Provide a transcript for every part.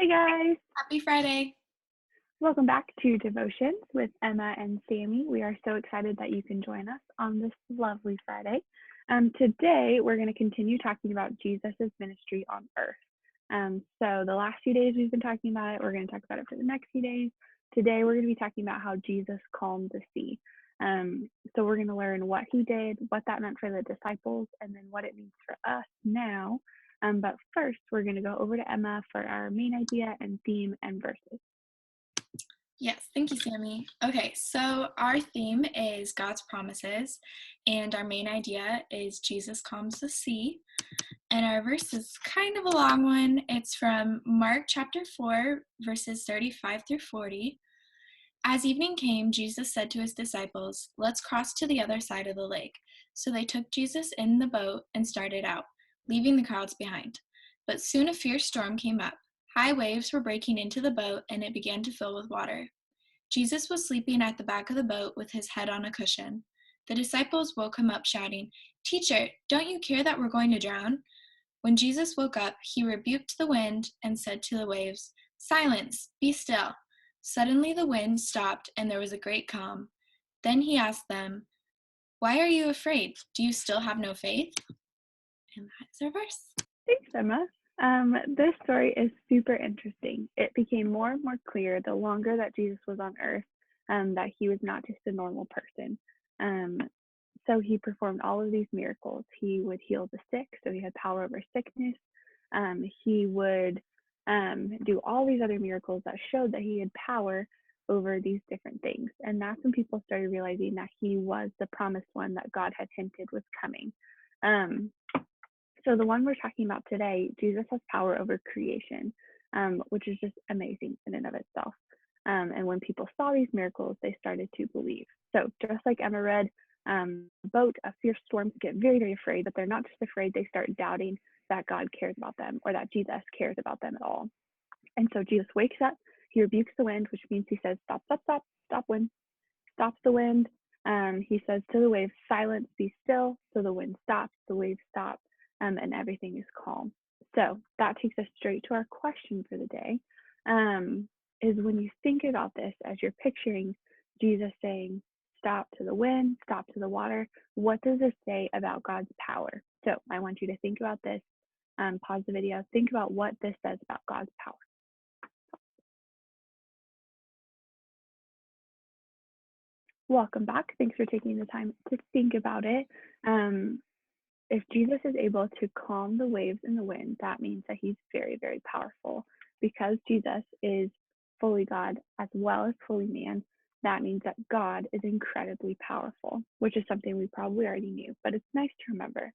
Hey guys, Happy Friday. welcome back to Devotions with Emma and Sammy. We are so excited that you can join us on this lovely Friday. Today, we're going to continue talking about Jesus' ministry on earth. So, the last few days we've been talking about it. We're going to talk about it for the next few days. Today, we're going to be talking about how Jesus calmed the sea. So, we're going to learn what he did, what that meant for the disciples, and then what it means for us now. But first, we're going to go over to Emma for our main idea and theme and verses. Yes, thank you, Sammy. Okay, so our theme is God's promises, and our main idea is Jesus calms the sea. And our verse is kind of a long one. It's from Mark chapter 4, verses 35 through 40. As evening came, Jesus said to his disciples, "Let's cross to the other side of the lake." So they took Jesus in the boat and started out, leaving the crowds behind. But soon a fierce storm came up. High waves were breaking into the boat, and it began to fill with water. Jesus was sleeping at the back of the boat with his head on a cushion. The disciples woke him up, shouting, "Teacher, don't you care that we're going to drown?" When Jesus woke up, he rebuked the wind and said to the waves, "Silence, be still." Suddenly the wind stopped and there was a great calm. Then he asked them, "Why are you afraid? Do you still have no faith?" And that's our verse. Thanks, Emma. This story is super interesting. It became more and more clear the longer that Jesus was on earth that he was not just a normal person. Um, so he performed all of these miracles. He would heal the sick, so he had power over sickness. He would do all these other miracles that showed that he had power over these different things. And that's when people started realizing that he was the promised one that God had hinted was coming. Um, so the one we're talking about today, Jesus has power over creation, which is just amazing in and of itself. And when people saw these miracles, they started to believe. So just like Emma read, boat, fierce storms get very, very afraid, but they're not just afraid, they start doubting that God cares about them or that Jesus cares about them at all. And so Jesus wakes up, he rebukes the wind, which means he says, "Stop, stop, stop, stop wind," stops the wind. He says to the waves, "Silence, be still." So the wind stops, the waves stop, and everything is calm. So that takes us straight to our question for the day. Is when you think about this, as you're picturing Jesus saying, "Stop to the wind, stop to the water," what does this say about God's power? So I want you to think about this. Pause the video. Think about what this says about God's power. Welcome back. Thanks for taking the time to think about it. Um, if Jesus is able to calm the waves and the wind, that means that he's very, very powerful. Because Jesus is fully God as well as fully man, that means that God is incredibly powerful, which is something we probably already knew, but it's nice to remember.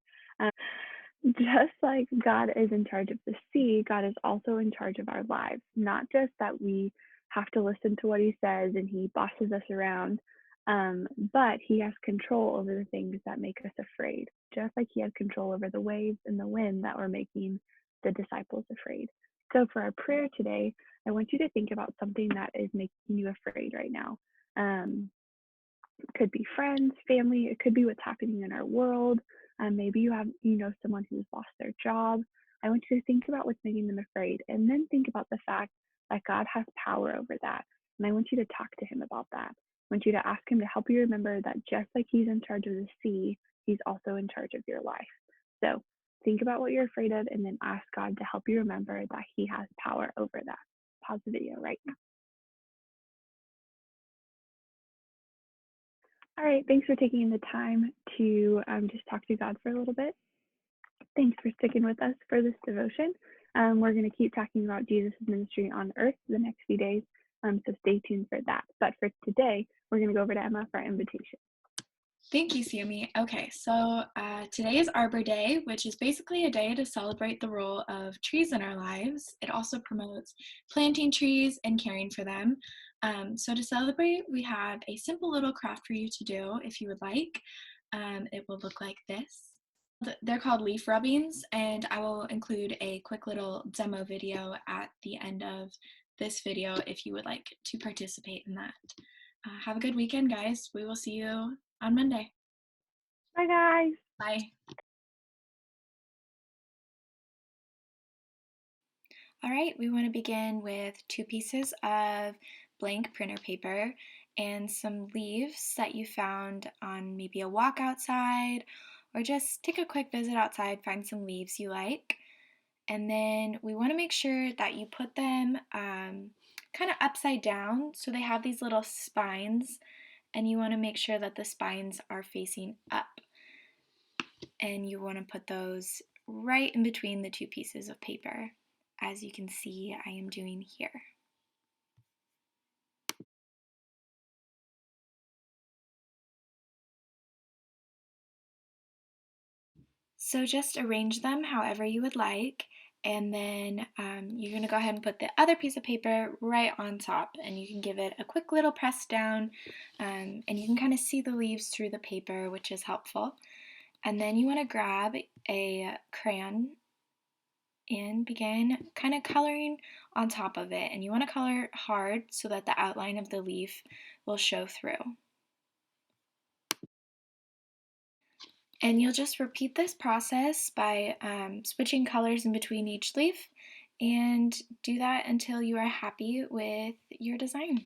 Just like God is in charge of the sea, God is also in charge of our lives. Not just that we have to listen to what he says and he bosses us around, but he has control over the things that make us afraid, just like he has control over the waves and the wind that were making the disciples afraid. So, for our prayer today, I want you to think about something that is making you afraid right now. Um, it could be friends, family, it could be what's happening in our world. Maybe you know someone who's lost their job. I want you to think about what's making them afraid, and then think about the fact that God has power over that. And I want you to talk to him about that. I want you to ask him to help you remember that just like he's in charge of the sea, he's also in charge of your life. So think about what you're afraid of, and then ask God to help you remember that he has power over that. Pause the video right now. All right, thanks for taking the time to just talk to God for a little bit. Thanks for sticking with us for this devotion. We're going to keep talking about Jesus' ministry on earth the next few days, so stay tuned for that. But for today, we're going to go over to Emma for our invitation. Thank you, Sammy. Okay, so today is Arbor Day, which is basically a day to celebrate the role of trees in our lives. It also promotes planting trees and caring for them. So to celebrate, we have a simple little craft for you to do if you would like. It will look like this. They're called leaf rubbings, and I will include a quick little demo video at the end of this video if you would like to participate in that. Have a good weekend, guys. We will see you on Monday. Bye, guys. Bye. All right, we want to begin with 2 pieces of blank printer paper and some leaves that you found on maybe a walk outside, or just take a quick visit outside, find some leaves you like. And then we want to make sure that you put them kind of upside down so they have these little spines, and you want to make sure that the spines are facing up. And you want to put those right in between the 2 pieces of paper, as you can see I am doing here. So just arrange them however you would like, and then you're going to go ahead and put the other piece of paper right on top, and you can give it a quick little press down, and you can kind of see the leaves through the paper, which is helpful. And then you want to grab a crayon and begin kind of coloring on top of it, and you want to color hard so that the outline of the leaf will show through. And you'll just repeat this process by switching colors in between each leaf, and do that until you are happy with your design.